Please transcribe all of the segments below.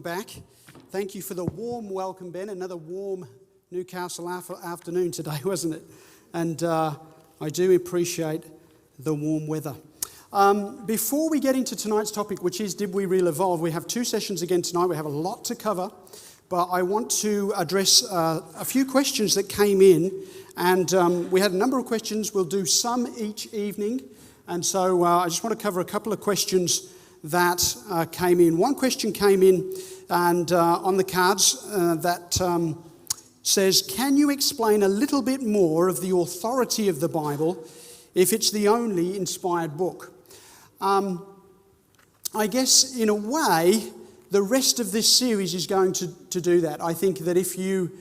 Back. Thank you for the warm welcome, Ben. Another warm Newcastle afternoon today, wasn't it? And I do appreciate the warm weather. Before we get into tonight's topic, which is Did We Really Evolve? We have two sessions again tonight. We have a lot to cover, but I want to address a few questions that came in. And we had a number of questions. We'll do some each evening. And so I just want to cover a couple of questions that came in. One question came in and on the cards that says, can you explain a little bit more of the authority of the Bible if it's the only inspired book? I guess in a way, the rest of this series is going to do that. I think that if you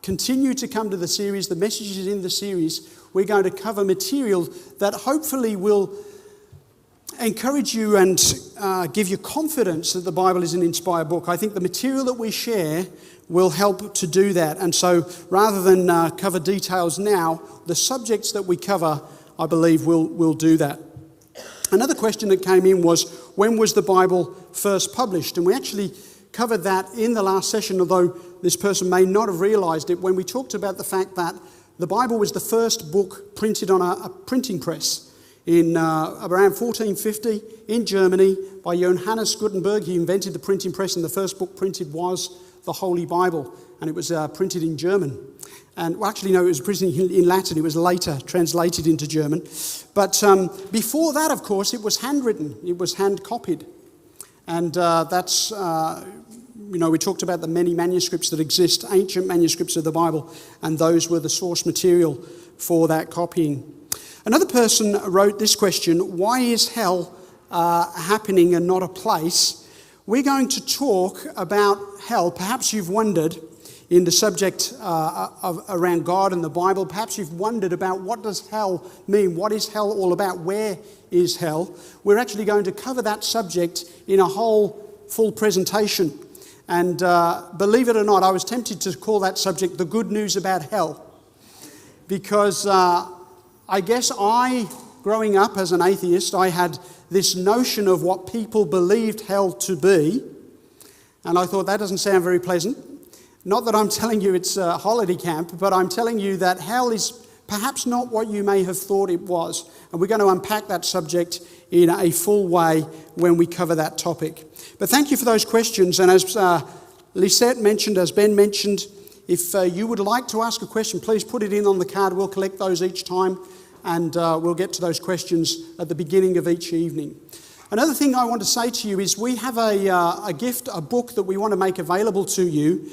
continue to come to the series, the messages in the series, we're going to cover material that hopefully will encourage you and give you confidence that the Bible is an inspired book. I think the material that we share will help to do that. And so rather than cover details now, the subjects that we cover, I believe, will do that. Another question that came in was, when was the Bible first published? And we actually covered that in the last session, although this person may not have realized it, when we talked about the fact that the Bible was the first book printed on a printing press in around 1450 in Germany by Johannes Gutenberg. He invented the printing press, and the first book printed was the Holy Bible, and it was printed in German. And well, actually, no, it was printed in Latin. It was later translated into German. But before that, of course, it was handwritten. It was hand-copied. And that's, we talked about the many manuscripts that exist, ancient manuscripts of the Bible, and those were the source material for that copying. Another person wrote this question: why is hell happening and not a place? We're going to talk about hell. Perhaps you've wondered in the subject around God and the Bible, perhaps you've wondered about what does hell mean? What is hell all about? Where is hell? We're actually going to cover that subject in a whole full presentation. And believe it or not, I was tempted to call that subject the good news about hell. Because I guess growing up as an atheist, I had this notion of what people believed hell to be. And I thought, that doesn't sound very pleasant. Not that I'm telling you it's a holiday camp, but I'm telling you that hell is perhaps not what you may have thought it was. And we're going to unpack that subject in a full way when we cover that topic. But thank you for those questions. And as Lisette mentioned, as Ben mentioned, if you would like to ask a question, please put it in on the card. We'll collect those each time, and we'll get to those questions at the beginning of each evening. Another thing I want to say to you is we have a gift, a book that we want to make available to you.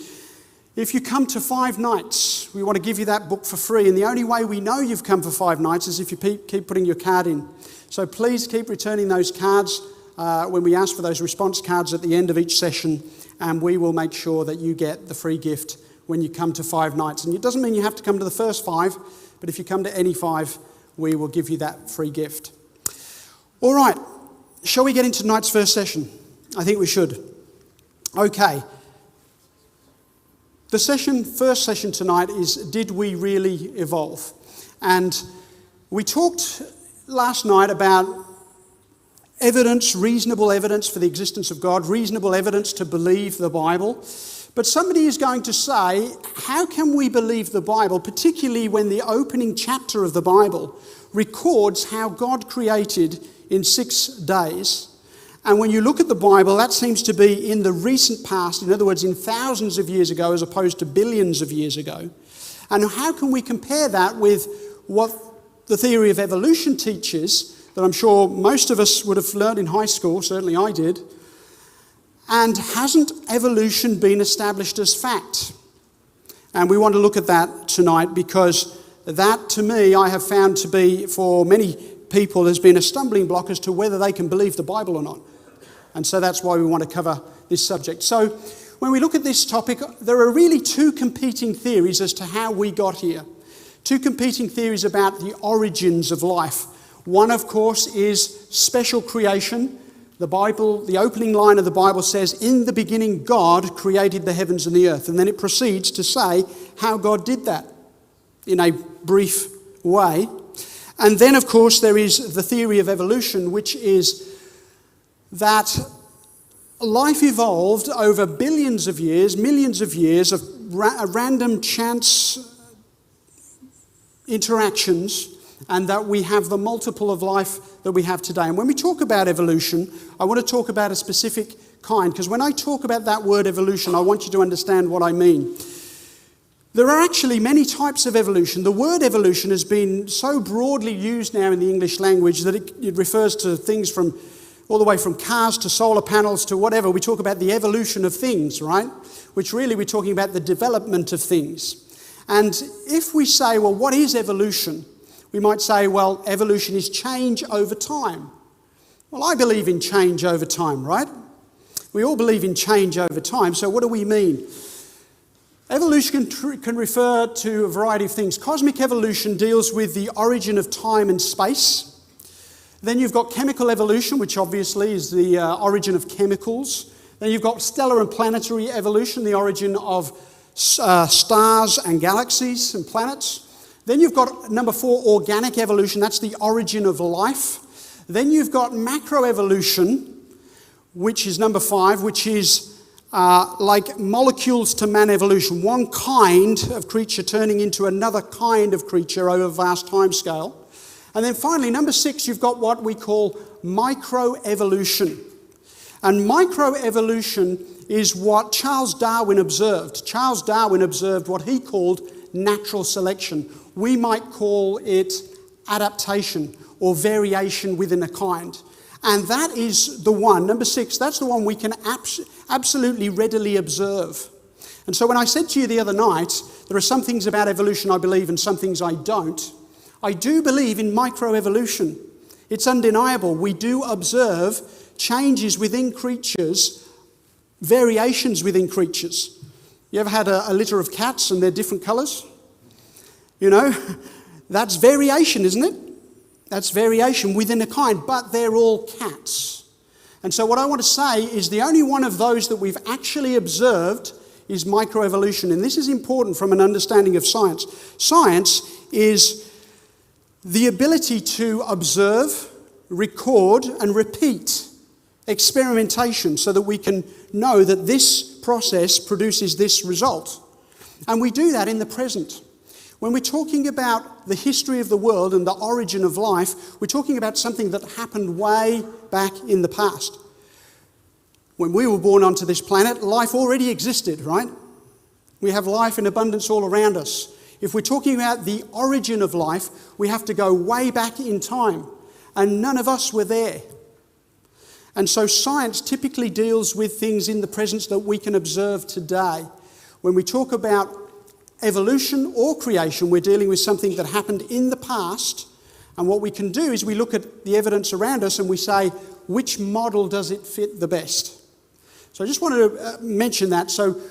If you come to 5 nights, we want to give you that book for free. And the only way we know you've come for 5 nights is if you keep putting your card in. So please keep returning those cards when we ask for those response cards at the end of each session, and we will make sure that you get the free gift when you come to 5 nights. And it doesn't mean you have to come to the first 5, but if you come to any 5, we will give you that free gift. All right, shall we get into tonight's first session? I think we should. Okay. The first session tonight is, Did We Really Evolve? And we talked last night about evidence, reasonable evidence for the existence of God, reasonable evidence to believe the Bible. But somebody is going to say, how can we believe the Bible, particularly when the opening chapter of the Bible records how God created in 6 days? And when you look at the Bible, that seems to be in the recent past, in other words, in thousands of years ago, as opposed to billions of years ago. And how can we compare that with what the theory of evolution teaches, that I'm sure most of us would have learned in high school, certainly I did? And hasn't evolution been established as fact? And we want to look at that tonight, because that, to me, I have found to be, for many people, has been a stumbling block as to whether they can believe the Bible or not. And so that's why we want to cover this subject. So when we look at this topic, there are really 2 competing theories as to how we got here. 2 competing theories about the origins of life. One, of course, is special creation. The Bible, the opening line of the Bible says, in the beginning God created the heavens and the earth. And then it proceeds to say how God did that in a brief way. And then, of course, there is the theory of evolution, which is that life evolved over billions of years, millions of years of random chance interactions, and that we have the multiple of life that we have today. And when we talk about evolution, I want to talk about a specific kind, because when I talk about that word evolution, I want you to understand what I mean. There are actually many types of evolution. The word evolution has been so broadly used now in the English language that it refers to things from all the way from cars to solar panels to whatever. We talk about the evolution of things, right? Which really we're talking about the development of things. And if we say, well, what is evolution? We might say, well, evolution is change over time. Well, I believe in change over time, right? We all believe in change over time. So what do we mean? Evolution can refer to a variety of things. Cosmic evolution deals with the origin of time and space. Then you've got chemical evolution, which obviously is the origin of chemicals. Then you've got stellar and planetary evolution, the origin of stars and galaxies and planets. Then you've got number 4, organic evolution. That's the origin of life. Then you've got macroevolution, which is number 5, which is like molecules to man evolution. One kind of creature turning into another kind of creature over a vast time scale. And then finally, number 6, you've got what we call microevolution. And microevolution is what Charles Darwin observed. Charles Darwin observed what he called natural selection. We might call it adaptation or variation within a kind. And that is the one, number 6, that's the one we can absolutely readily observe. And so when I said to you the other night, there are some things about evolution I believe and some things I don't. I do believe in microevolution. It's undeniable. We do observe changes within creatures, variations within creatures. You ever had a litter of cats and they're different colours? You know, that's variation, isn't it? That's variation within a kind, but they're all cats. And so what I want to say is the only one of those that we've actually observed is microevolution. And this is important from an understanding of science. Science is the ability to observe, record, and repeat experimentation so that we can know that this process produces this result. And we do that in the present. When we're talking about the history of the world and the origin of life, we're talking about something that happened way back in the past. When we were born onto this planet, life already existed, right? We have life in abundance all around us. If we're talking about the origin of life, we have to go way back in time, and none of us were there. And so science typically deals with things in the present that we can observe today. When we talk about evolution or creation, we're dealing with something that happened in the past, and what we can do is we look at the evidence around us and we say, which model does it fit the best? So I just wanted to mention that. So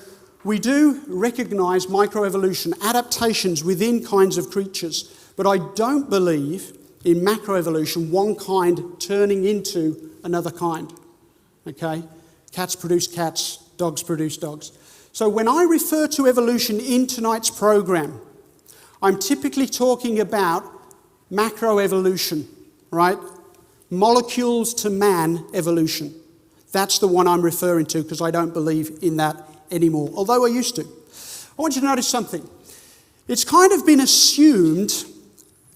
we do recognise microevolution, adaptations within kinds of creatures, but I don't believe in macroevolution, one kind turning into another kind. Okay? Cats produce cats, dogs produce dogs. So when I refer to evolution in tonight's program, I'm typically talking about macroevolution, right? Molecules to man evolution. That's the one I'm referring to because I don't believe in that anymore, although I used to. I want you to notice something. It's kind of been assumed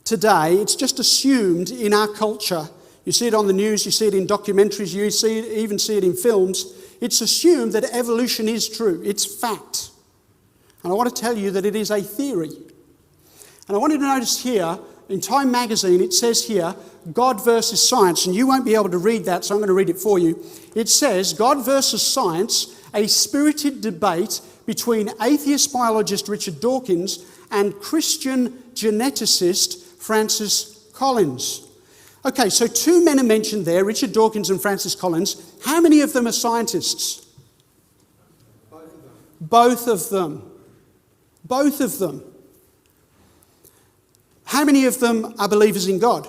today, it's just assumed in our culture. You see it on the news, you see it in documentaries, you even see it in films. It's assumed that evolution is true. It's fact. And I want to tell you that it is a theory. And I want you to notice here, in Time magazine, it says here, God versus science. And you won't be able to read that, so I'm going to read it for you. It says, God versus science, a spirited debate between atheist biologist Richard Dawkins and Christian geneticist Francis Collins. Okay, so 2 men are mentioned there, Richard Dawkins and Francis Collins. How many of them are scientists? Both of them. Both of them. How many of them are believers in God?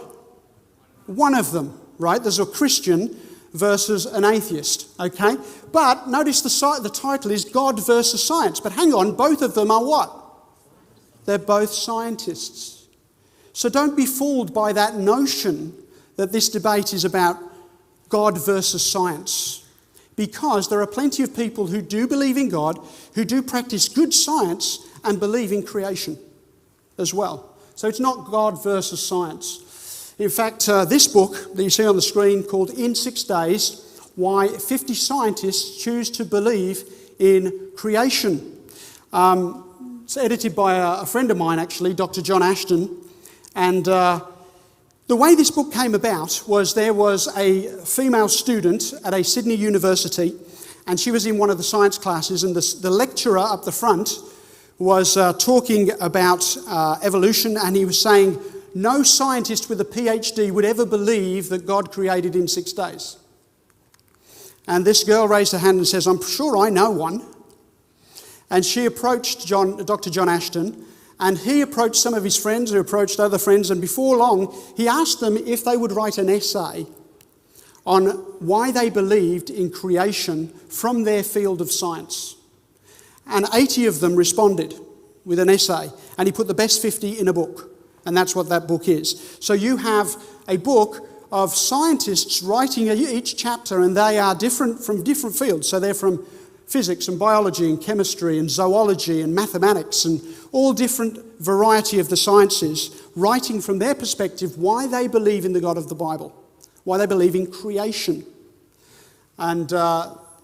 One of them, right? There's a Christian versus an atheist, okay? But notice the title is God versus science. But hang on, both of them are what? They're both scientists. So don't be fooled by that notion that this debate is about God versus science. because there are plenty of people who do believe in God, who do practice good science and believe in creation as well. So it's not God versus science. In fact, this book that you see on the screen called In 6 Days, Why 50 Scientists Choose to Believe in Creation. It's edited by a friend of mine, actually, Dr. John Ashton. And the way this book came about was there was a female student at a Sydney university, and she was in one of the science classes, and the lecturer up the front was talking about evolution, and he was saying, no scientist with a PhD would ever believe that God created in 6 days. And this girl raised her hand and says, I'm sure I know one. And she approached Dr. John Ashton, and he approached some of his friends who approached other friends, and before long, he asked them if they would write an essay on why they believed in creation from their field of science. And 80 of them responded with an essay, and he put the best 50 in a book, and that's what that book is. So you have a book of scientists writing each chapter, and they are different from different fields. So they're from physics and biology and chemistry and zoology and mathematics and all different variety of the sciences, writing from their perspective why they believe in the God of the Bible, why they believe in creation. And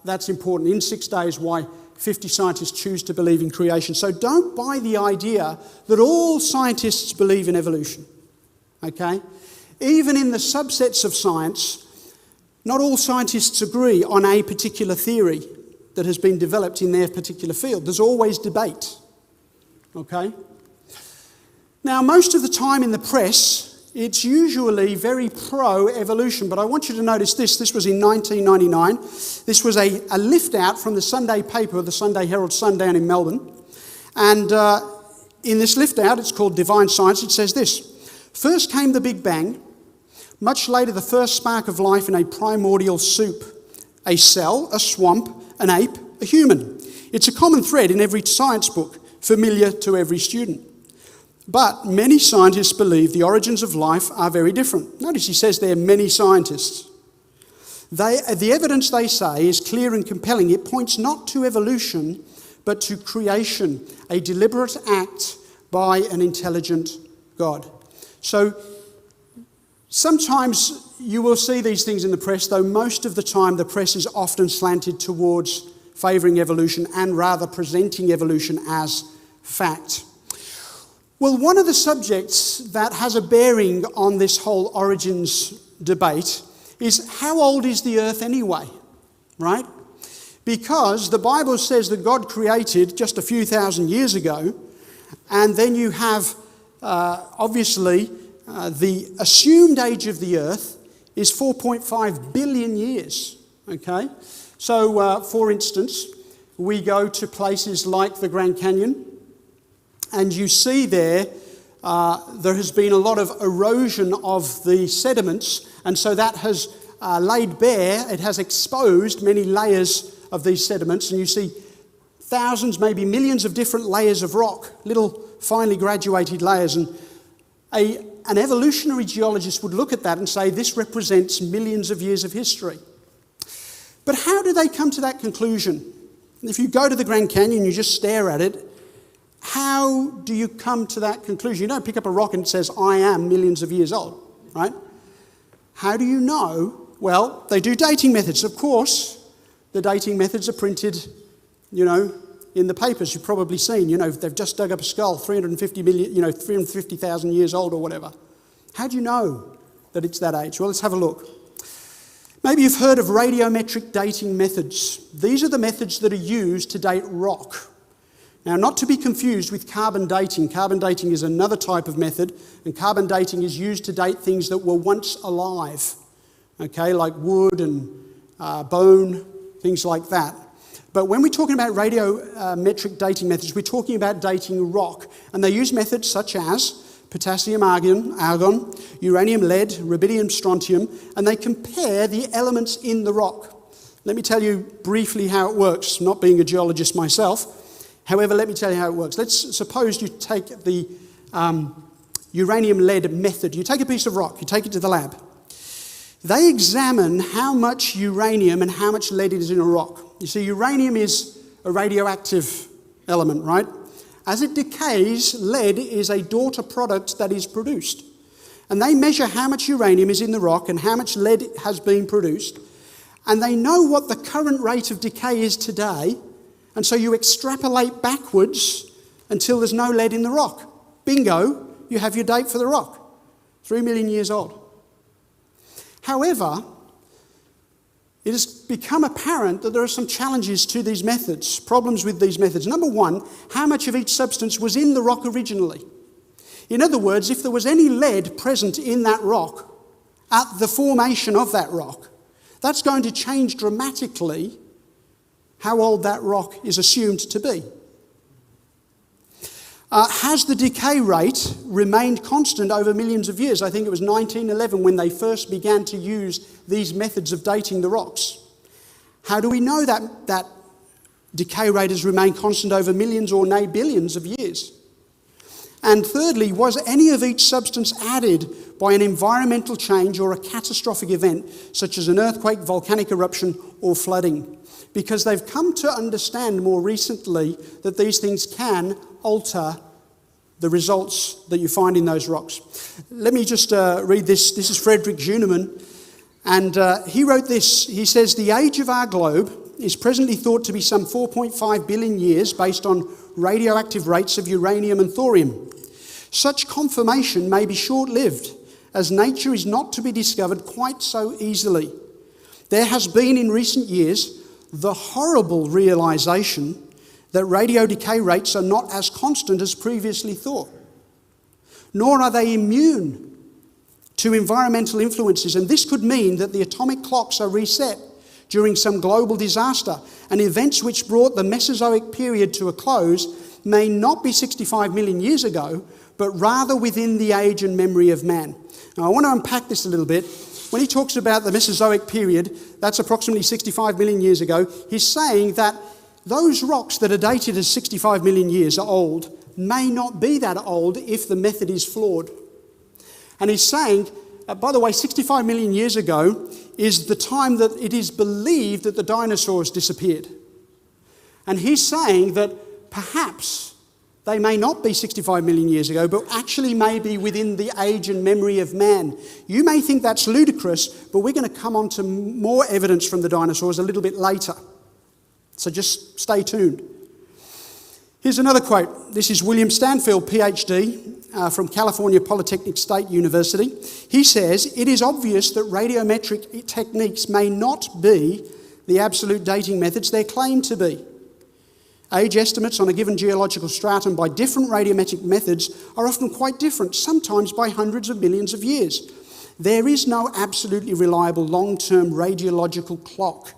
that's important. In 6 days, why 50 scientists choose to believe in creation. So don't buy the idea that all scientists believe in evolution, okay? Even in the subsets of science, not all scientists agree on a particular theory that has been developed in their particular field. There's always debate, okay? Now, most of the time in the press, it's usually very pro-evolution, but I want you to notice this. This was in 1999. This was a lift out from the Sunday paper, the Sunday Herald Sun down in Melbourne. And in this lift out, it's called Divine Science, it says this: first came the Big Bang, much later the first spark of life in a primordial soup, a cell, a swamp, an ape, a human. It's a common thread in every science book, familiar to every student. But many scientists believe the origins of life are very different. Notice he says there are many scientists. The evidence, they say, is clear and compelling. It points not to evolution, but to creation, a deliberate act by an intelligent God. So sometimes you will see these things in the press, though most of the time the press is often slanted towards favouring evolution and rather presenting evolution as fact. Well, one of the subjects that has a bearing on this whole origins debate is how old is the earth anyway, right? Because the Bible says that God created just a few thousand years ago, and then you have, obviously, the assumed age of the earth is 4.5 billion years, okay? So, for instance, we go to places like the Grand Canyon, and you see there has been a lot of erosion of the sediments, and so that has laid bare, it has exposed many layers of these sediments, and you see thousands, maybe millions of different layers of rock, little finely graduated layers, and an evolutionary geologist would look at that and say this represents millions of years of history. But how do they come to that conclusion? If you go to the Grand Canyon, you just stare at it, how do you come to that conclusion? You don't pick up a rock and it says, I am millions of years old, right? How do you know? Well, they do dating methods. Of course, the dating methods are printed, in the papers you've probably seen. They've just dug up a skull, 350,000 years old or whatever. How do you know that it's that age? Well, let's have a look. Maybe you've heard of radiometric dating methods. These are the methods that are used to date rock. Now, not to be confused with carbon dating. Carbon dating is another type of method, and carbon dating is used to date things that were once alive, okay, like wood and bone, things like that. But when we're talking about radiometric dating methods, we're talking about dating rock, and they use methods such as potassium, argon, uranium, lead, rubidium, strontium, and they compare the elements in the rock. Let me tell you briefly how it works, not being a geologist myself. However, let me tell you how it works. Let's suppose you take the uranium lead method. You take a piece of rock, you take it to the lab. They examine how much uranium and how much lead is in a rock. You see, uranium is a radioactive element, right? As it decays, lead is a daughter product that is produced. And they measure how much uranium is in the rock and how much lead has been produced. And they know what the current rate of decay is today. And so you extrapolate backwards until there's no lead in the rock. Bingo, you have your date for the rock. 3 million years old. However, it has become apparent that there are some challenges to these methods, problems with these methods. Number one, how much of each substance was in the rock originally? In other words, if there was any lead present in that rock at the formation of that rock, that's going to change dramatically how old that rock is assumed to be. Has the decay rate remained constant over millions of years? I think it was 1911 when they first began to use these methods of dating the rocks. How do we know that decay rate has remained constant over millions or nay billions of years? And thirdly, was any of each substance added by an environmental change or a catastrophic event, such as an earthquake, volcanic eruption, or flooding? Because they've come to understand more recently that these things can alter the results that you find in those rocks. Let me just read this. This is Frederick Juneman, and he wrote this. He says, "The age of our globe is presently thought to be some 4.5 billion years based on radioactive rates of uranium and thorium. Such confirmation may be short-lived, as nature is not to be discovered quite so easily. There has been in recent years the horrible realization that radio decay rates are not as constant as previously thought, nor are they immune to environmental influences, and this could mean that the atomic clocks are reset during some global disaster, and events which brought the Mesozoic period to a close may not be 65 million years ago, but rather within the age and memory of man." Now, I want to unpack this a little bit. When he talks about the Mesozoic period, that's approximately 65 million years ago, he's saying that those rocks that are dated as 65 million years old may not be that old if the method is flawed. And he's saying, by the way, 65 million years ago is the time that it is believed that the dinosaurs disappeared. And he's saying that perhaps they may not be 65 million years ago, but actually may be within the age and memory of man. You may think that's ludicrous, but we're going to come on to more evidence from the dinosaurs a little bit later. So just stay tuned. Here's another quote. This is William Stanfield, PhD, from California Polytechnic State University. He says, "It is obvious that radiometric techniques may not be the absolute dating methods they're claimed to be. Age estimates on a given geological stratum by different radiometric methods are often quite different, sometimes by hundreds of millions of years. There is no absolutely reliable long-term radiological clock.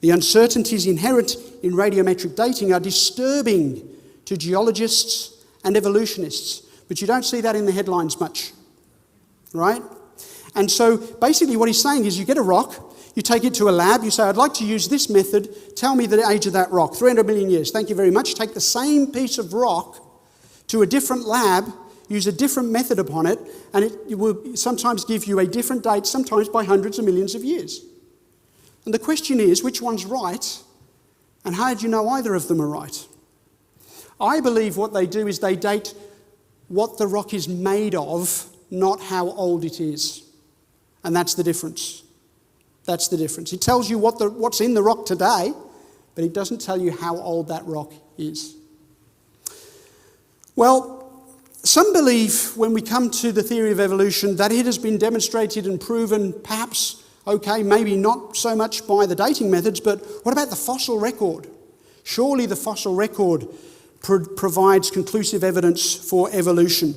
The uncertainties inherent in radiometric dating are disturbing to geologists and evolutionists." But you don't see that in the headlines much, right? And so basically what he's saying is you get a rock, you take it to a lab, you say, "I'd like to use this method, tell me the age of that rock, 300 million years, thank you very much." Take the same piece of rock to a different lab, use a different method upon it, and it will sometimes give you a different date, sometimes by hundreds of millions of years. And the question is, which one's right, and how do you know either of them are right? I believe what they do is they date what the rock is made of, not how old it is. And that's the difference. That's the difference. It tells you what's in the rock today, but it doesn't tell you how old that rock is. Well, some believe, when we come to the theory of evolution, that it has been demonstrated and proven, perhaps, okay, maybe not so much by the dating methods, but what about the fossil record? Surely the fossil record provides conclusive evidence for evolution.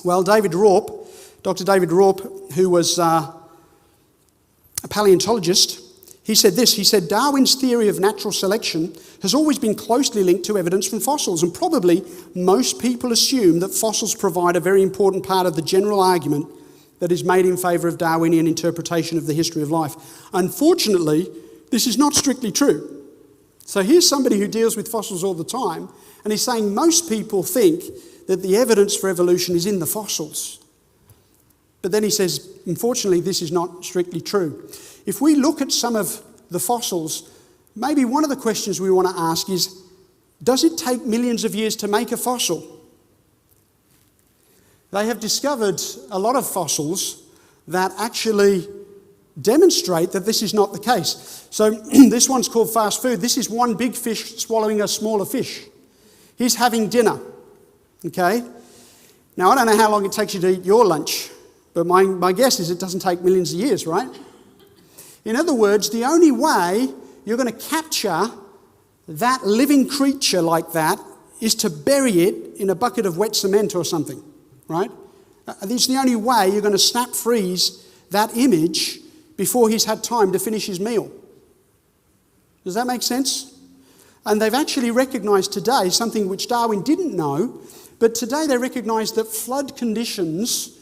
Well, Dr. David Raup, who was a paleontologist, he said this. He said, "Darwin's theory of natural selection has always been closely linked to evidence from fossils, and probably most people assume that fossils provide a very important part of the general argument that is made in favour of Darwinian interpretation of the history of life. Unfortunately, this is not strictly true." So here's somebody who deals with fossils all the time, and he's saying most people think that the evidence for evolution is in the fossils. But then he says, unfortunately, this is not strictly true. If we look at some of the fossils, maybe one of the questions we want to ask is, does it take millions of years to make a fossil? They have discovered a lot of fossils that actually demonstrate that this is not the case. So this one's called fast food. This is one big fish swallowing a smaller fish. He's having dinner, okay? Now, I don't know how long it takes you to eat your lunch, but my guess is it doesn't take millions of years, right? In other words, the only way you're going to capture that living creature like that is to bury it in a bucket of wet cement or something, right? It's the only way you're going to snap freeze that image before he's had time to finish his meal. Does that make sense? And they've actually recognised today something which Darwin didn't know, but today they recognise that flood conditions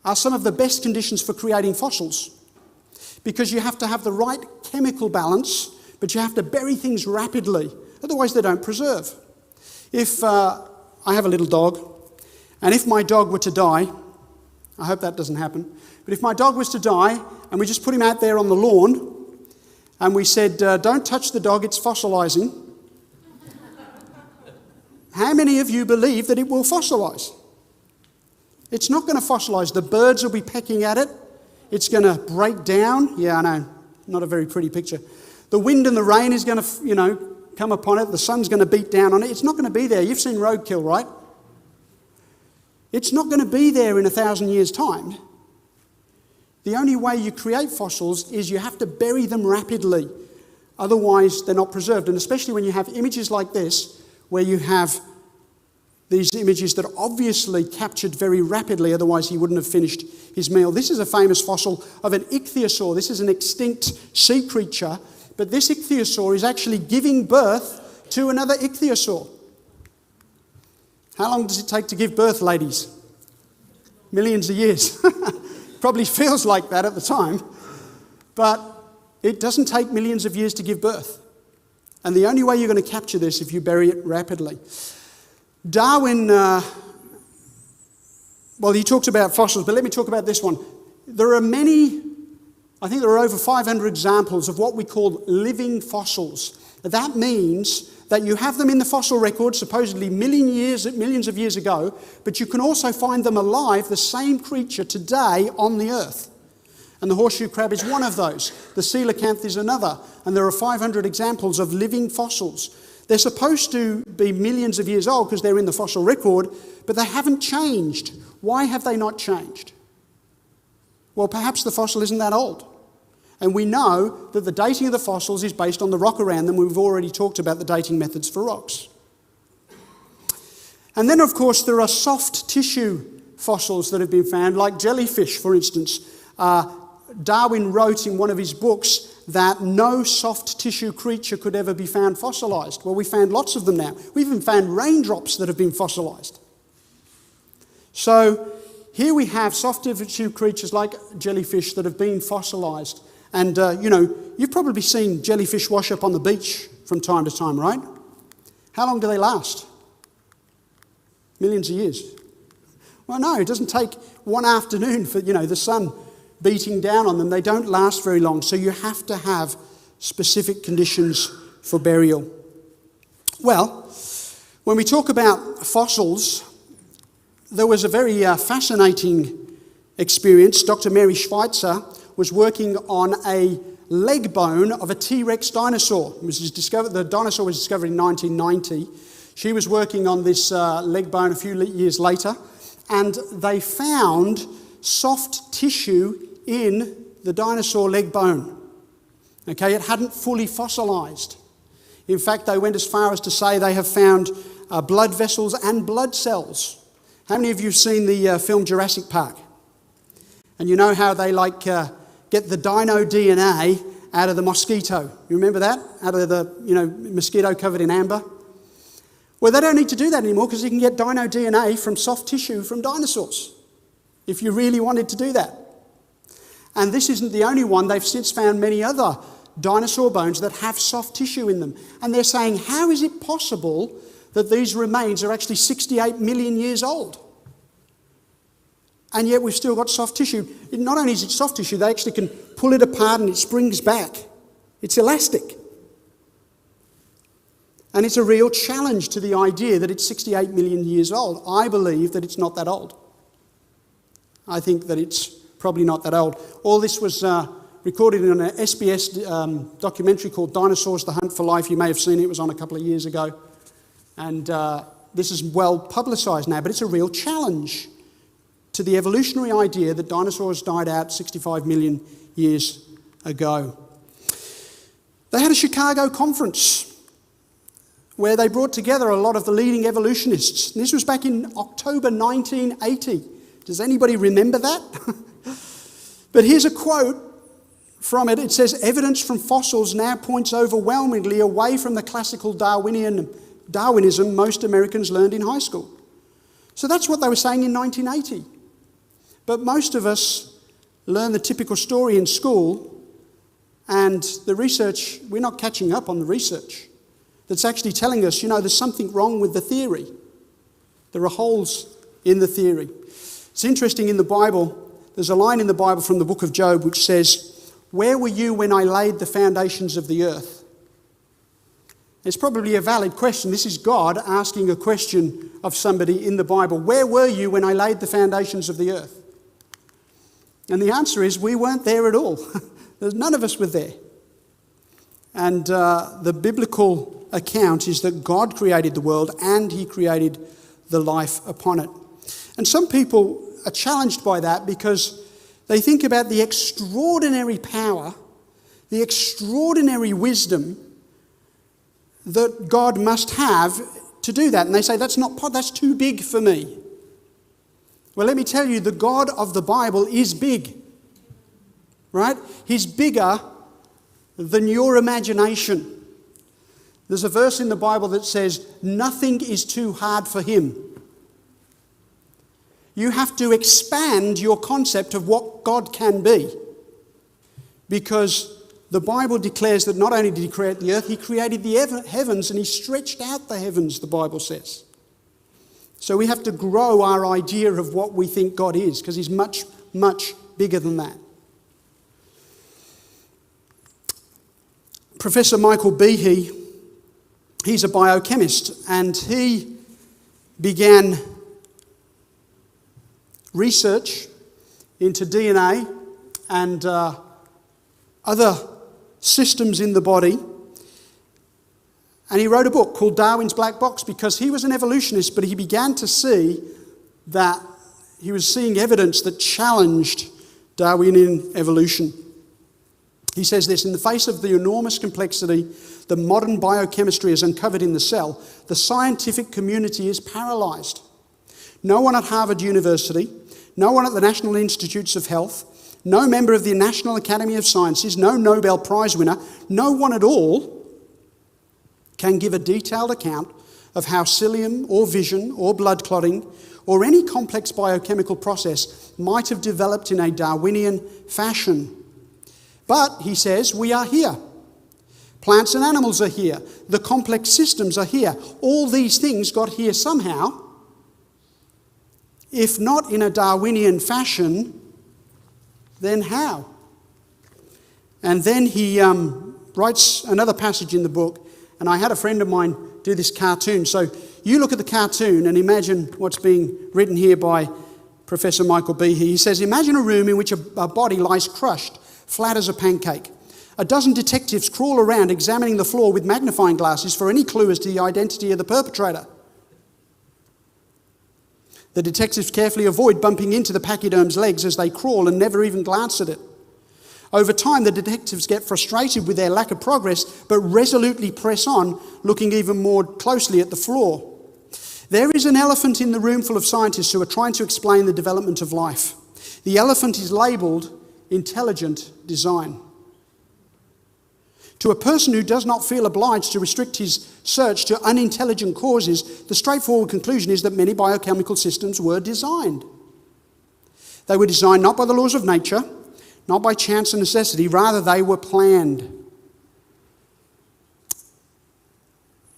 are some of the best conditions for creating fossils, because you have to have the right chemical balance, but you have to bury things rapidly, otherwise they don't preserve. If I have a little dog, and if my dog were to die, I hope that doesn't happen, but if my dog was to die and we just put him out there on the lawn and we said, don't touch the dog, it's fossilising, how many of you believe that it will fossilise? It's not going to fossilise. The birds will be pecking at it. It's going to break down. Yeah, I know, not a very pretty picture. The wind and the rain is going to, come upon it. The sun's going to beat down on it. It's not going to be there. You've seen roadkill, right? It's not going to be there in 1,000 years' time. The only way you create fossils is you have to bury them rapidly. Otherwise, they're not preserved. And especially when you have images like this, where you have these images that are obviously captured very rapidly, otherwise he wouldn't have finished his meal. This is a famous fossil of an ichthyosaur. This is an extinct sea creature, but this ichthyosaur is actually giving birth to another ichthyosaur. How long does it take to give birth, ladies? Millions of years. Probably feels like that at the time, but it doesn't take millions of years to give birth. And the only way you're going to capture this is if you bury it rapidly. Darwin, he talked about fossils, but let me talk about this one. There are many, I think there are over 500 examples of what we call living fossils. That means that you have them in the fossil record, supposedly millions of years ago, but you can also find them alive, the same creature today on the earth. And the horseshoe crab is one of those. The coelacanth is another. And there are 500 examples of living fossils. They're supposed to be millions of years old because they're in the fossil record, but they haven't changed. Why have they not changed? Well, perhaps the fossil isn't that old. And we know that the dating of the fossils is based on the rock around them. We've already talked about the dating methods for rocks. And then, of course, there are soft tissue fossils that have been found, like jellyfish, for instance. Darwin wrote in one of his books that no soft tissue creature could ever be found fossilised. Well, we found lots of them now. We've even found raindrops that have been fossilised. So here we have soft tissue creatures like jellyfish that have been fossilised. And, you've probably seen jellyfish wash up on the beach from time to time, right? How long do they last? Millions of years. Well, no, it doesn't take one afternoon for, the sun beating down on them. They don't last very long. So you have to have specific conditions for burial. Well, when we talk about fossils, there was a very fascinating experience. Dr. Mary Schweitzer was working on a leg bone of a T-Rex dinosaur. The dinosaur was discovered in 1990. She was working on this leg bone a few years later, and they found soft tissue in the dinosaur leg bone. Okay, it hadn't fully fossilised. In fact, they went as far as to say they have found blood vessels and blood cells. How many of you have seen the film Jurassic Park? And you know how they get the dino DNA out of the mosquito. You remember that? Out of the mosquito covered in amber? Well, they don't need to do that anymore because you can get dino DNA from soft tissue from dinosaurs, if you really wanted to do that. And this isn't the only one. They've since found many other dinosaur bones that have soft tissue in them. And they're saying, how is it possible that these remains are actually 68 million years old? And yet we've still got soft tissue. Not only is it soft tissue, they actually can pull it apart and it springs back. It's elastic. And it's a real challenge to the idea that it's 68 million years old. I believe that it's not that old. I think that it's probably not that old. All this was recorded in an SBS documentary called Dinosaurs: The Hunt for Life. You may have seen it. It was on a couple of years ago. And this is well publicised now, but it's a real challenge to the evolutionary idea that dinosaurs died out 65 million years ago. They had a Chicago conference where they brought together a lot of the leading evolutionists. And this was back in October 1980. Does anybody remember that? But here's a quote from it. It says, "Evidence from fossils now points overwhelmingly away from the classical Darwinism most Americans learned in high school." So that's what they were saying in 1980. But most of us learn the typical story in school, and the research, we're not catching up on the research that's actually telling us, there's something wrong with the theory. There are holes in the theory. It's interesting, in the Bible, there's a line in the Bible from the book of Job which says, "Where were you when I laid the foundations of the earth?" It's probably a valid question. This is God asking a question of somebody in the Bible. Where were you when I laid the foundations of the earth? And the answer is, we weren't there at all. None of us were there. And the biblical account is that God created the world and he created the life upon it. And some people are challenged by that because they think about the extraordinary power, the extraordinary wisdom that God must have to do that. And they say, that's too big for me. Well, let me tell you, the God of the Bible is big, right? He's bigger than your imagination. There's a verse in the Bible that says, nothing is too hard for him. You have to expand your concept of what God can be, because the Bible declares that not only did he create the earth, he created the heavens and he stretched out the heavens, the Bible says. So we have to grow our idea of what we think God is, because he's much, much bigger than that. Professor Michael Behe, he's a biochemist, and he began research into DNA and other systems in the body. And he wrote a book called Darwin's Black Box, because he was an evolutionist, but he began to see that he was seeing evidence that challenged Darwinian evolution. He says this: "In the face of the enormous complexity that modern biochemistry has uncovered in the cell, the scientific community is paralyzed. No one at Harvard University, no one at the National Institutes of Health, no member of the National Academy of Sciences, no Nobel Prize winner, no one at all can give a detailed account of how cilium or vision or blood clotting or any complex biochemical process might have developed in a Darwinian fashion. But," he says, "we are here. Plants and animals are here. The complex systems are here. All these things got here somehow. If not in a Darwinian fashion, then how?" And then he writes another passage in the book, and I had a friend of mine do this cartoon. So you look at the cartoon and imagine what's being written here by Professor Michael Behe. He says, "Imagine a room in which a body lies crushed, flat as a pancake. A dozen detectives crawl around examining the floor with magnifying glasses for any clue as to the identity of the perpetrator. The detectives carefully avoid bumping into the pachyderm's legs as they crawl and never even glance at it. Over time, the detectives get frustrated with their lack of progress, but resolutely press on, looking even more closely at the floor. There is an elephant in the room full of scientists who are trying to explain the development of life. The elephant is labelled intelligent design. To a person who does not feel obliged to restrict his search to unintelligent causes, the straightforward conclusion is that many biochemical systems were designed. They were designed not by the laws of nature, not by chance and necessity, rather they were planned."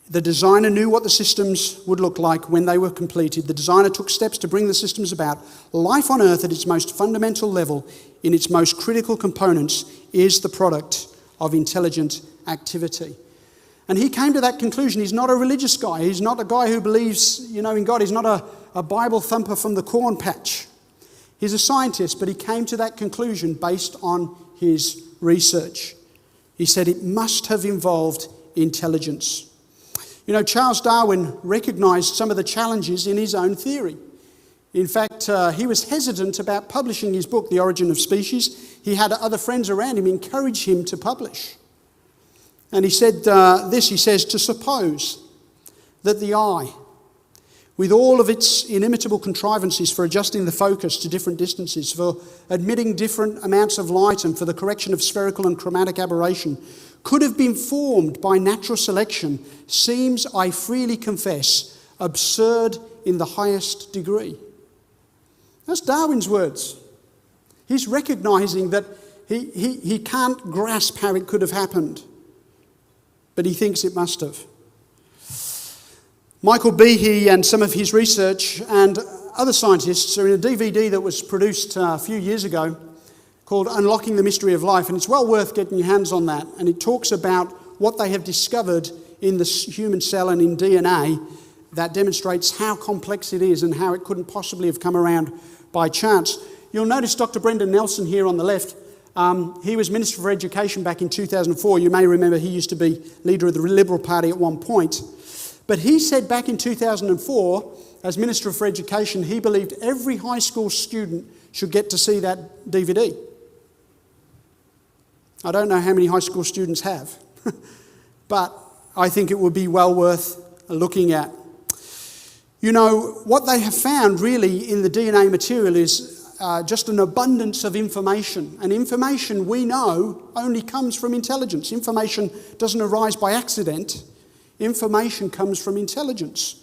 The designer knew what the systems would look like when they were completed. The designer took steps to bring the systems about. Life on earth at its most fundamental level, in its most critical components, is the product of intelligent activity. And he came to that conclusion. He's not a religious guy. He's not a guy who believes, in God. He's not a Bible thumper from the corn patch. He's a scientist, but he came to that conclusion based on his research. He said it must have involved intelligence. Charles Darwin recognised some of the challenges in his own theory. In fact, he was hesitant about publishing his book, The Origin of Species. He had other friends around him encourage him to publish. And he said he says, to suppose that the eye, with all of its inimitable contrivances for adjusting the focus to different distances, for admitting different amounts of light and for the correction of spherical and chromatic aberration, could have been formed by natural selection, seems, I freely confess, absurd in the highest degree. That's Darwin's words. He's recognising that he can't grasp how it could have happened, but he thinks it must have. Michael Behe and some of his research and other scientists are in a DVD that was produced a few years ago called Unlocking the Mystery of Life, and it's well worth getting your hands on that. And it talks about what they have discovered in the human cell and in DNA that demonstrates how complex it is and how it couldn't possibly have come around by chance. You'll notice Dr. Brendan Nelson here on the left. He was Minister for Education back in 2004. You may remember he used to be leader of the Liberal Party at one point. But he said back in 2004, as Minister for Education, he believed every high school student should get to see that DVD. I don't know how many high school students have, but I think it would be well worth looking at. What they have found really in the DNA material is just an abundance of information. And information, we know, only comes from intelligence. Information doesn't arise by accident. Information comes from intelligence.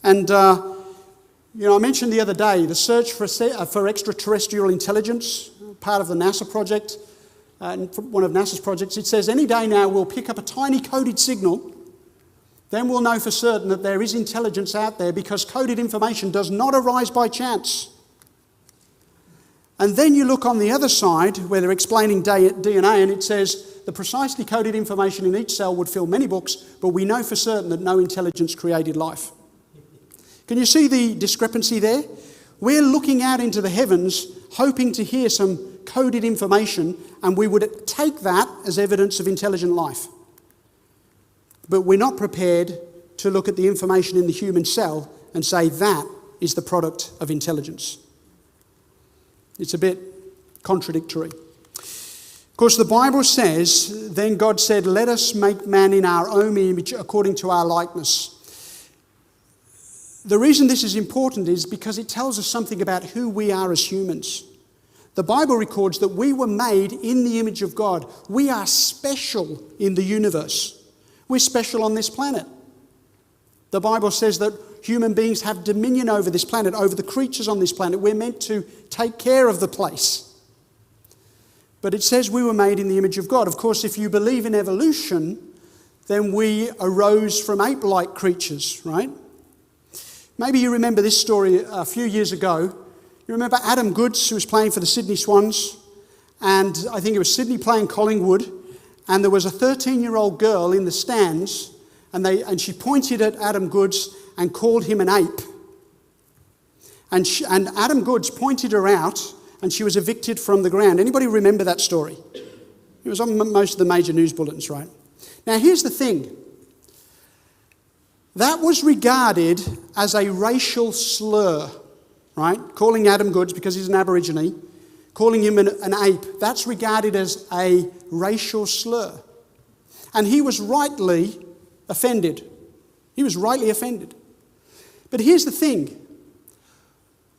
And, I mentioned the other day the search for extraterrestrial intelligence, part of the NASA project, one of NASA's projects. It says any day now we'll pick up a tiny coded signal, then we'll know for certain that there is intelligence out there, because coded information does not arise by chance. And then you look on the other side where they're explaining DNA, and it says the precisely coded information in each cell would fill many books, but we know for certain that no intelligence created life. Can you see the discrepancy there? We're looking out into the heavens hoping to hear some coded information, and we would take that as evidence of intelligent life. But we're not prepared to look at the information in the human cell and say that is the product of intelligence. It's a bit contradictory. Of course, the Bible says, then God said, let us make man in our own image according to our likeness. The reason this is important is because it tells us something about who we are as humans. The Bible records that we were made in the image of God. We are special in the universe. We're special on this planet. The Bible says that human beings have dominion over this planet, over the creatures on this planet. We're meant to take care of the place. But it says we were made in the image of God. Of course, if you believe in evolution, then we arose from ape-like creatures, right? Maybe you remember this story a few years ago. You remember Adam Goodes, who was playing for the Sydney Swans, and I think it was Sydney playing Collingwood, and there was a 13-year-old girl in the stands, and she pointed at Adam Goodes and called him an ape. And Adam Goodes pointed her out, and she was evicted from the ground. Anybody remember that story? It was on most of the major news bulletins, right? Now, here's the thing. That was regarded as a racial slur, right? Calling Adam Goodes, because he's an Aborigine, calling him an ape, that's regarded as a racial slur. And he was rightly offended. He was rightly offended. But here's the thing.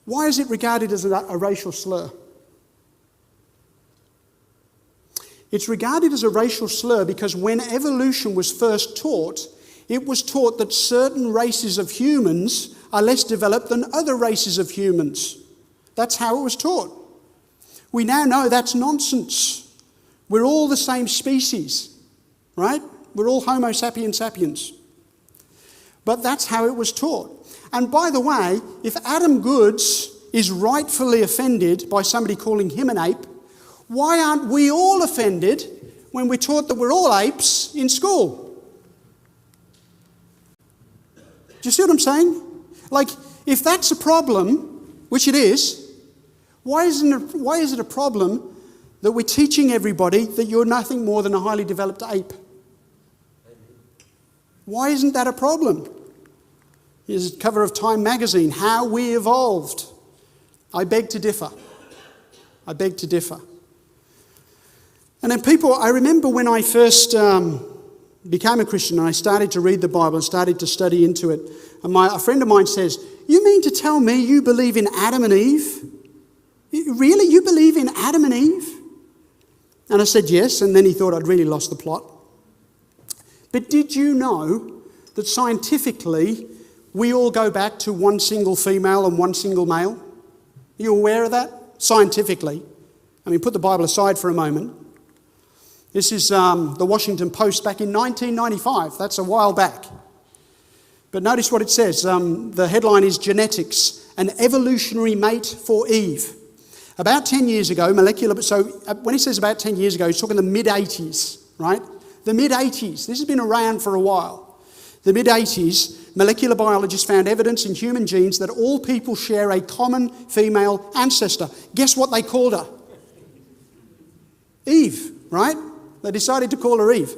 Why is it regarded as a racial slur? It's regarded as a racial slur because when evolution was first taught, it was taught that certain races of humans are less developed than other races of humans. That's how it was taught. We now know that's nonsense. We're all the same species, right? We're all Homo sapiens sapiens. But that's how it was taught. And by the way, if Adam Goods is rightfully offended by somebody calling him an ape, why aren't we all offended when we're taught that we're all apes in school? Do you see what I'm saying? Like, if that's a problem, which it is, why is it a problem that we're teaching everybody that you're nothing more than a highly developed ape? Why isn't that a problem? Here's a cover of Time magazine, How We Evolved. I beg to differ. I beg to differ. And then I remember when I first became a Christian and I started to read the Bible and started to study into it, and a friend of mine says, "You mean to tell me you believe in Adam and Eve? Really? You believe in Adam and Eve?" And I said yes, and then he thought I'd really lost the plot. But did you know that scientifically we all go back to one single female and one single male? Are you aware of that? Scientifically. I mean, put the Bible aside for a moment. This is the Washington Post back in 1995. That's a while back. But notice what it says. The headline is Genetics, an evolutionary mate for Eve. About 10 years ago, when he says about 10 years ago, he's talking the mid-80s, right? The mid-80s. This has been around for a while. The mid-80s, molecular biologists found evidence in human genes that all people share a common female ancestor. Guess what they called her? Eve, right? They decided to call her Eve.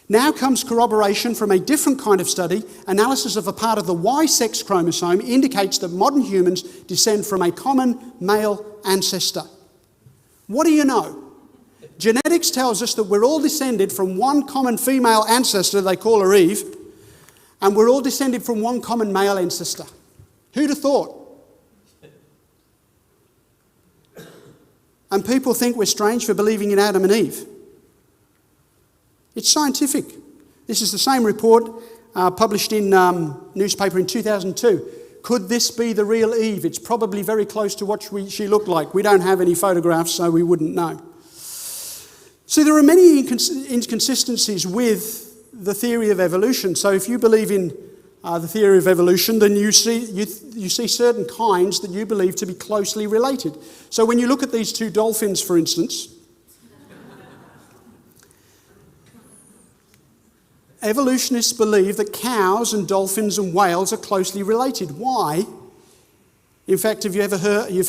Now comes corroboration from a different kind of study. Analysis of a part of the Y sex chromosome indicates that modern humans descend from a common male ancestor. What do you know? Genetics tells us that we're all descended from one common female ancestor, they call her Eve, and we're all descended from one common male ancestor. Who'd have thought? And people think we're strange for believing in Adam and Eve. It's scientific. This is the same report published in newspaper in 2002. Could this be the real Eve? It's probably very close to what she looked like. We don't have any photographs, so we wouldn't know. So there are many inconsistencies with the theory of evolution. So if you believe in the theory of evolution, then you see certain kinds that you believe to be closely related. So when you look at these two dolphins, for instance, evolutionists believe that cows and dolphins and whales are closely related. Why? In fact, you've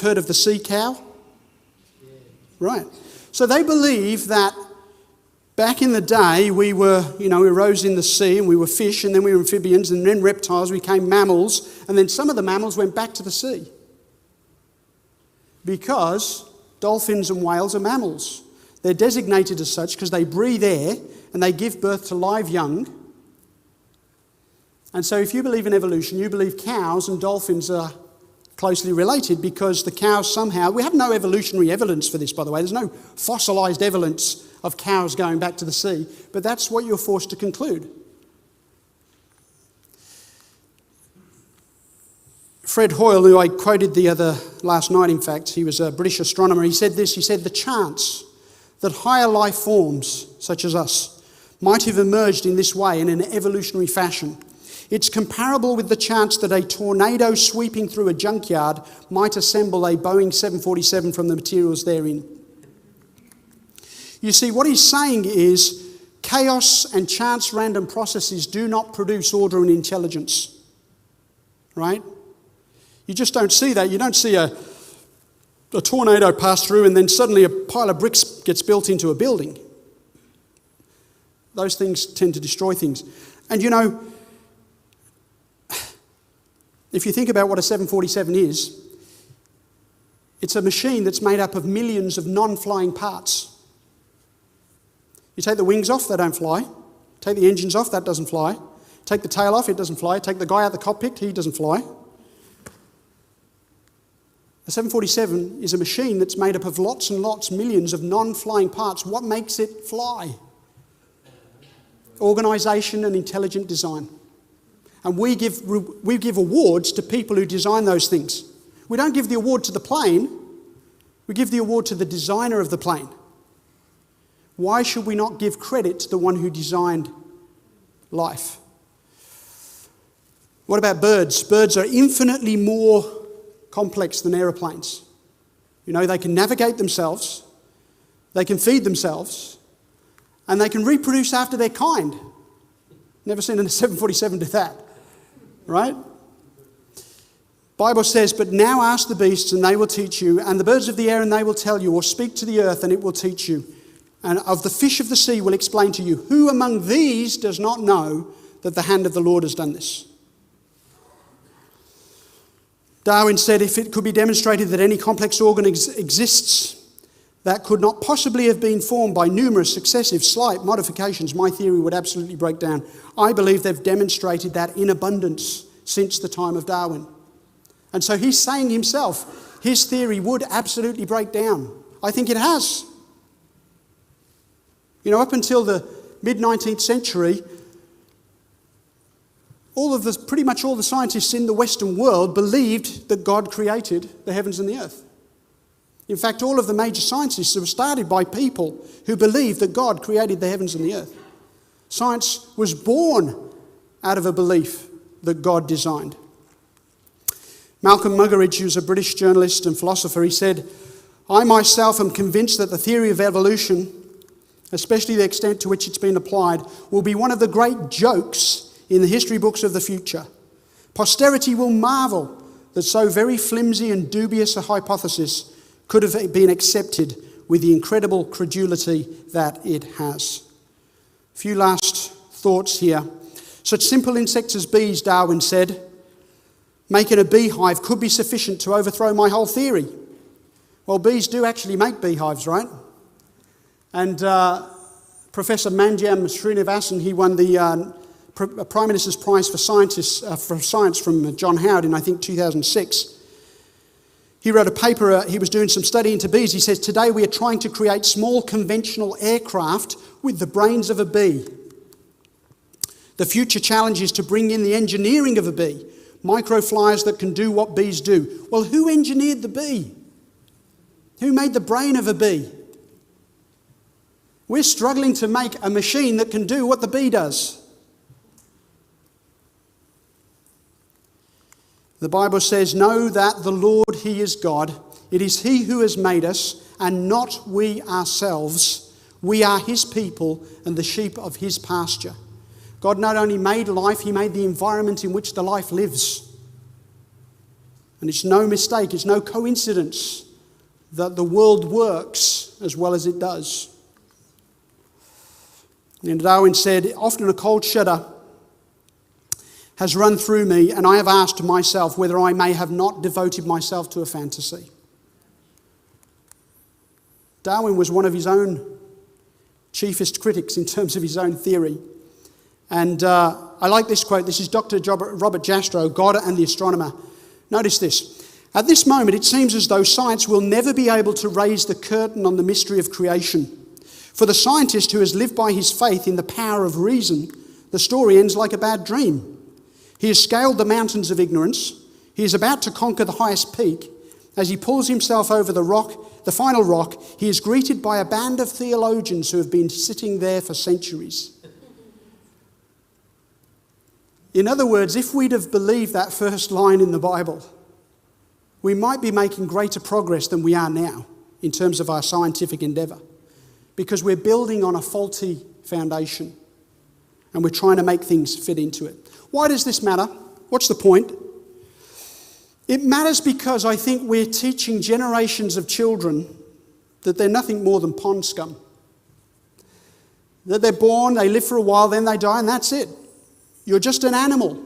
heard of the sea cow? Right. So they believe that back in the day we rose in the sea and we were fish, and then we were amphibians, and then reptiles, we became mammals, and then some of the mammals went back to the sea. Because dolphins and whales are mammals. They're designated as such because they breathe air and they give birth to live young. And so if you believe in evolution, you believe cows and dolphins are closely related because the cows somehow... We have no evolutionary evidence for this, by the way. There's no fossilised evidence of cows going back to the sea. But that's what you're forced to conclude. Fred Hoyle, who I quoted last night, in fact, he was a British astronomer, he said this, he said, "The chance that higher life forms, such as us, might have emerged in this way in an evolutionary fashion. It's comparable with the chance that a tornado sweeping through a junkyard might assemble a Boeing 747 from the materials therein." You see, what he's saying is chaos and chance random processes do not produce order and intelligence. Right? You just don't see that. You don't see a tornado pass through and then suddenly a pile of bricks gets built into a building. Those things tend to destroy things. And if you think about what a 747 is, it's a machine that's made up of millions of non-flying parts. You take the wings off, they don't fly. Take the engines off, that doesn't fly. Take the tail off, it doesn't fly. Take the guy out the cockpit, he doesn't fly. A 747 is a machine that's made up of lots and lots, millions of non-flying parts. What makes it fly? Organisation and intelligent design. And we give awards to people who design those things. We don't give the award to the plane. We give the award to the designer of the plane. Why should we not give credit to the one who designed life? What about birds? Birds are infinitely more complex than aeroplanes. You know, they can navigate themselves, they can feed themselves, and they can reproduce after their kind. Never seen a 747 do that, right? Bible says, but now ask the beasts and they will teach you, and the birds of the air and they will tell you, or speak to the earth and it will teach you. And of the fish of the sea will explain to you. Who among these does not know that the hand of the Lord has done this? Darwin said if it could be demonstrated that any complex organ exists that could not possibly have been formed by numerous successive slight modifications, my theory would absolutely break down. I believe they've demonstrated that in abundance since the time of Darwin. And so he's saying himself, his theory would absolutely break down. I think it has. You know, up until the mid-19th century, pretty much all the scientists in the Western world believed that God created the heavens and the earth. In fact, all of the major sciences were started by people who believed that God created the heavens and the earth. Science was born out of a belief that God designed. Malcolm Muggeridge, who's a British journalist and philosopher, he said, I myself am convinced that the theory of evolution, especially the extent to which it's been applied, will be one of the great jokes in the history books of the future. Posterity will marvel that so very flimsy and dubious a hypothesis could have been accepted with the incredible credulity that it has. A few last thoughts here. Such simple insects as bees, Darwin said, making a beehive could be sufficient to overthrow my whole theory. Well, bees do actually make beehives, right? And Professor Mandyam Srinivasan, he won the Prime Minister's Prize for Science from John Howard in, I think, 2006. He wrote a paper, he was doing some study into bees. He says, today we are trying to create small conventional aircraft with the brains of a bee. The future challenge is to bring in the engineering of a bee, microflyers that can do what bees do. Well, who engineered the bee? Who made the brain of a bee? We're struggling to make a machine that can do what the bee does. The Bible says, know that the Lord, He is God. It is He who has made us, and not we ourselves. We are His people and the sheep of His pasture. God not only made life, He made the environment in which the life lives. And it's no mistake, it's no coincidence that the world works as well as it does. And Darwin said, often a cold shudder has run through me, and I have asked myself whether I may have not devoted myself to a fantasy. Darwin was one of his own chiefest critics in terms of his own theory. And I like this quote. This is Dr. Robert Jastrow, God and the Astronomer. Notice this. At this moment, it seems as though science will never be able to raise the curtain on the mystery of creation. For the scientist who has lived by his faith in the power of reason, the story ends like a bad dream. He has scaled the mountains of ignorance. He is about to conquer the highest peak. As he pulls himself over the rock, the final rock, he is greeted by a band of theologians who have been sitting there for centuries. In other words, if we'd have believed that first line in the Bible, we might be making greater progress than we are now in terms of our scientific endeavour, because we're building on a faulty foundation and we're trying to make things fit into it. Why does this matter? What's the point? It matters because I think we're teaching generations of children that they're nothing more than pond scum. That they're born, they live for a while, then they die, and that's it. You're just an animal.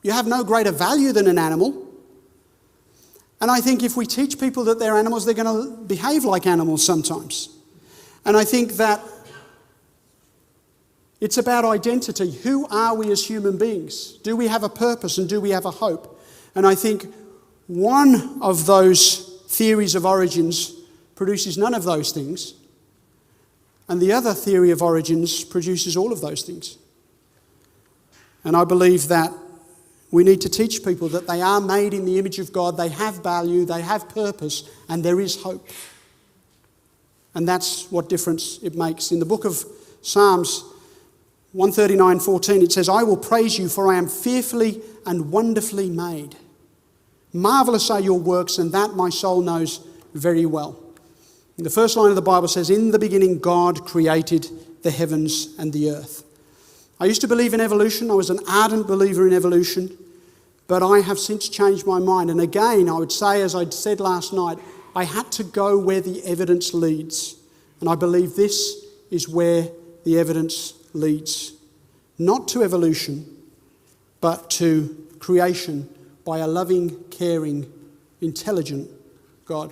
You have no greater value than an animal. And I think if we teach people that they're animals, they're going to behave like animals sometimes. And I think that it's about identity. Who are we as human beings? Do we have a purpose and do we have a hope? And I think one of those theories of origins produces none of those things, and the other theory of origins produces all of those things. And I believe that we need to teach people that they are made in the image of God, they have value, they have purpose, and there is hope. And that's what difference it makes. In the book of Psalms, 139:14, it says, I will praise you, for I am fearfully and wonderfully made. Marvelous are your works, and that my soul knows very well. And the first line of the Bible says, in the beginning God created the heavens and the earth. I used to believe in evolution. I was an ardent believer in evolution, but I have since changed my mind. And again, I would say, as I said last night, I had to go where the evidence leads. And I believe this is where the evidence leads. Not to evolution, but to creation by a loving, caring, intelligent God.